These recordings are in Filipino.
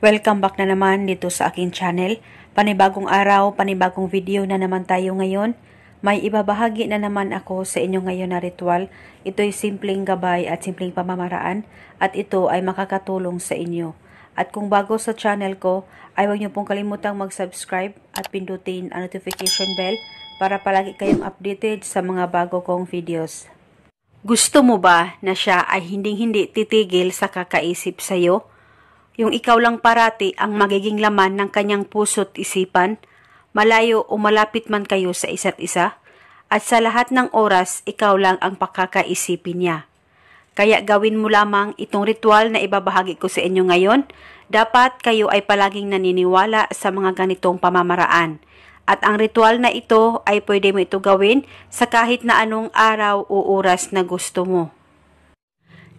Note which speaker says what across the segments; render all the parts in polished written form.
Speaker 1: Welcome back na naman dito sa aking channel. Panibagong araw, panibagong video na naman tayo ngayon. May ibabahagi na naman ako sa inyo ngayon na ritual. Ito'y simpleng gabay at simpleng pamamaraan at ito ay makakatulong sa inyo. At kung bago sa channel ko, ay huwag niyo pong kalimutang mag-subscribe at pindutin ang notification bell para palagi kayong updated sa mga bago kong videos. Gusto mo ba na siya ay hindi titigil sa kakaisip sa'yo? Yung ikaw lang parati ang magiging laman ng kanyang puso't isipan, malayo o malapit man kayo sa isa't isa, at sa lahat ng oras, ikaw lang ang pakakaisipin niya. Kaya gawin mo lamang itong ritual na ibabahagi ko sa inyo ngayon. Dapat kayo ay palaging naniniwala sa mga ganitong pamamaraan. At ang ritual na ito ay pwede mo ito gawin sa kahit na anong araw o oras na gusto mo.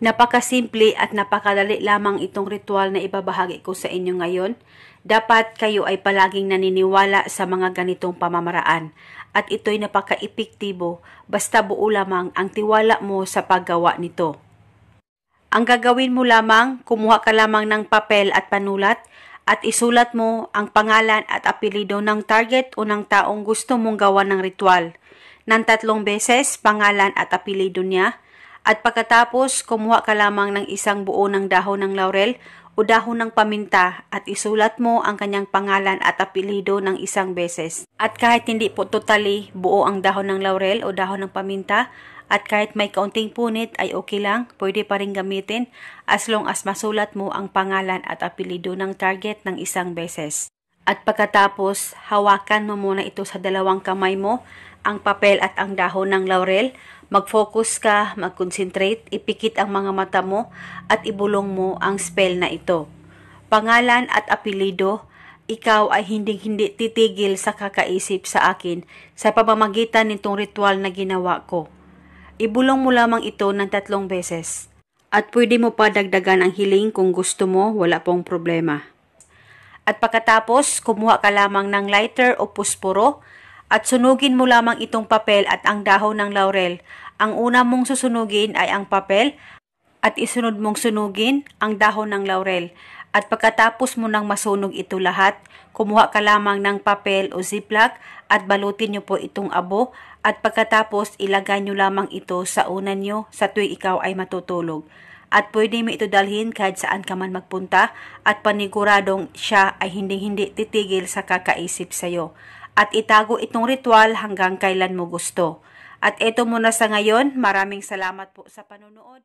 Speaker 1: Napakasimple at napakadali lamang itong ritual na ibabahagi ko sa inyo ngayon. Dapat kayo ay palaging naniniwala sa mga ganitong pamamaraan at ito'y napaka-epektibo basta buo lamang ang tiwala mo sa paggawa nito. Ang gagawin mo lamang, kumuha ka lamang ng papel at panulat at isulat mo ang pangalan at apelyido ng target o ng taong gusto mong gawa ng ritual. Ng 3 beses, pangalan at apelyido niya. At pagkatapos, kumuha ka lamang ng isang buo ng dahon ng laurel o dahon ng paminta at isulat mo ang kanyang pangalan at apelyido ng 1 beses. At kahit hindi po totally buo ang dahon ng laurel o dahon ng paminta, at kahit may kaunting punit ay okay lang, pwede pa rin gamitin as long as masulat mo ang pangalan at apelyido ng target ng 1 beses. At pagkatapos, hawakan mo muna ito sa 2 kamay mo, ang papel at ang dahon ng laurel. Mag-focus ka, mag-concentrate, ipikit ang mga mata mo at ibulong mo ang spell na ito. Pangalan at apelyido, ikaw ay hindi titigil sa kakaisip sa akin sa pamamagitan nitong ritual na ginawa ko. Ibulong mo lamang ito ng 3 beses. At pwede mo pa dagdagan ang hiling kung gusto mo, wala pong problema. At pagkatapos, kumuha ka lamang ng lighter o pusporo at sunugin mo lamang itong papel at ang dahon ng laurel. Ang una mong susunugin ay ang papel at isunod mong sunugin ang dahon ng laurel. At pagkatapos mo nang masunog ito lahat, kumuha ka lamang ng papel o ziplock at balutin nyo po itong abo at pagkatapos ilagay nyo lamang ito sa unan nyo sa tuwing ikaw ay matutulog. At pwede mo ito dalhin kahit saan ka man magpunta at paniguradong siya ay hindi titigil sa kakaisip sa'yo. At itago itong ritual hanggang kailan mo gusto. At ito muna sa ngayon. Maraming salamat po sa panonood.